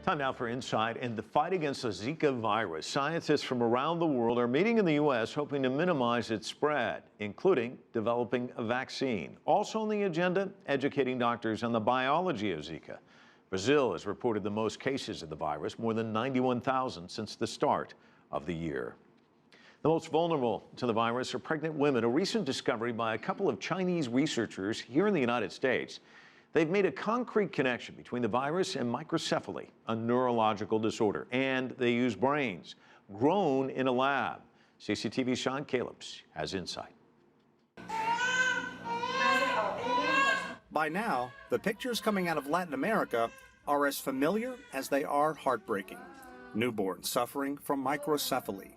Time now for Insight. In the fight against the Zika virus, scientists from around the world are meeting in the U.S. hoping to minimize its spread, including developing a vaccine. Also on the agenda, educating doctors on the biology of Zika. Brazil has reported the most cases of the virus, more than 91,000 since the start of the year. The most vulnerable to the virus are pregnant women, a recent discovery by a couple of Chinese researchers here in the United States. They've made a concrete connection between the virus and microcephaly, a neurological disorder, and they use brains grown in a lab. CCTV's Sean Calebs has insight. By now, the pictures coming out of Latin America are as familiar as they are heartbreaking. Newborns suffering from microcephaly.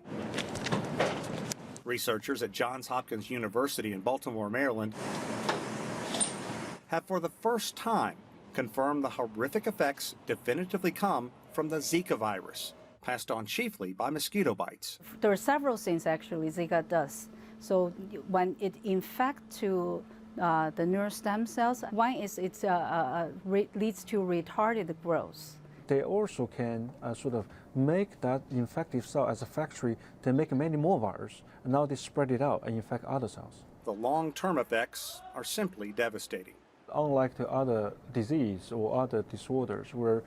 Researchers at Johns Hopkins University in Baltimore, Maryland, have for the first time confirmed the horrific effects definitively come from the Zika virus, passed on chiefly by mosquito bites. There are several things actually Zika does. So when it infects to the neural stem cells, one is it leads to retarded growth. They also can sort of make that infective cell as a factory. They make many more viruses, and now they spread it out and infect other cells. The long-term effects are simply devastating. Unlike the other disease or other disorders where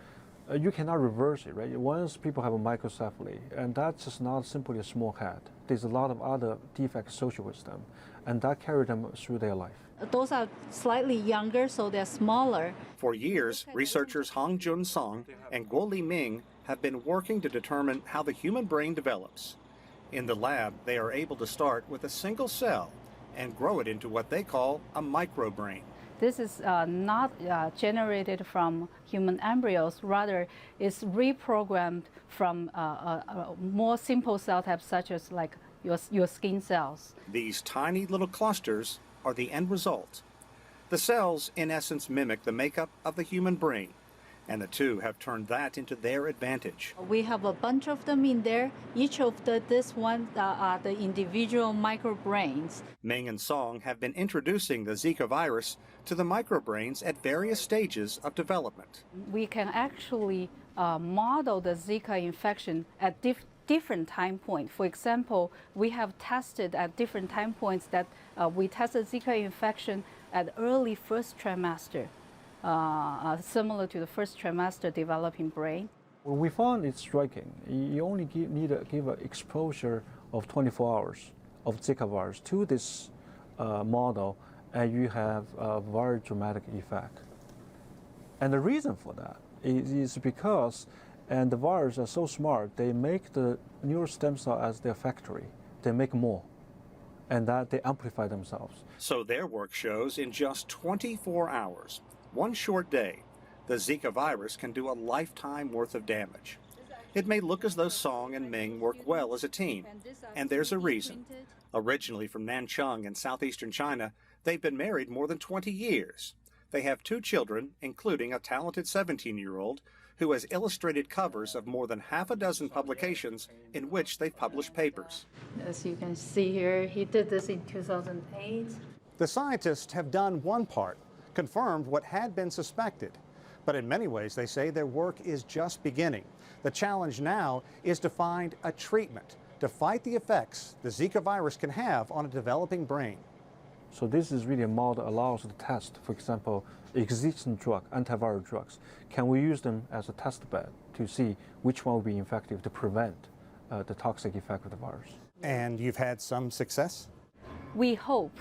you cannot reverse it, right? Once people have a microcephaly, and that's just not simply a small head. There's a lot of other defects associated with them, and that carries them through their life. Those are slightly younger, so they're smaller. For years, researchers Hong Jun Song and Guo Li Ming have been working to determine how the human brain develops. In the lab, they are able to start with a single cell and grow it into what they call a microbrain. This is not generated from human embryos, rather it's reprogrammed from more simple cell types such as like your skin cells. These tiny little clusters are the end result. The cells, in essence, mimic the makeup of the human brain, and the two have turned that into their advantage. We have a bunch of them in there. Each of this one are the individual microbrains. Ming and Song have been introducing the Zika virus to the microbrains at various stages of development. We can actually model the Zika infection at different time points. For example, we have tested at different time points that we tested Zika infection at early first trimester. Similar to the first trimester developing brain. Well, we found it striking. You only need to give an exposure of 24 hours of Zika virus to this model, and you have a very dramatic effect. And the reason for that is because, and the viruses are so smart, they make the neural stem cell as their factory. They make more, and that they amplify themselves. So their work shows in just 24 hours, one short day, the Zika virus can do a lifetime worth of damage. It may look as though Song and Ming work well as a team, and there's a reason. Originally from Nanchang in southeastern China, they've been married more than 20 years. They have 2 children, including a talented 17-year-old who has illustrated covers of more than half a dozen publications in which they've published papers. As you can see here, he did this in 2008. The scientists have done one part, confirmed what had been suspected. But in many ways, they say their work is just beginning. The challenge now is to find a treatment to fight the effects the Zika virus can have on a developing brain. So this is really a model that allows us to test, for example, existing drug, antiviral drugs. Can we use them as a test bed to see which one will be effective to prevent the toxic effect of the virus? And you've had some success? We hope.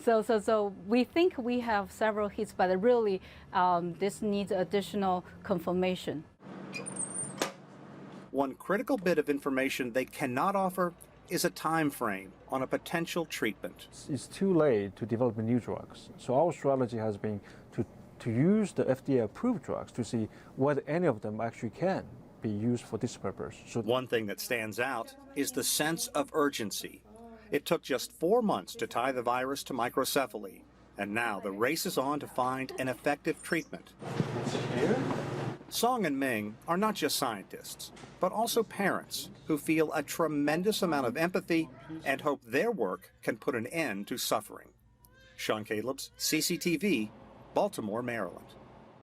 So we think we have several hits, but really this needs additional confirmation. One critical bit of information they cannot offer is a time frame on a potential treatment. It's too late to develop new drugs. So our strategy has been to use the FDA-approved drugs to see whether any of them actually can be used for this purpose. So one thing that stands out is the sense of urgency. It took just 4 months to tie the virus to microcephaly, and now the race is on to find an effective treatment. Song and Ming are not just scientists, but also parents who feel a tremendous amount of empathy and hope their work can put an end to suffering. Sean Calebs, CCTV, Baltimore, Maryland.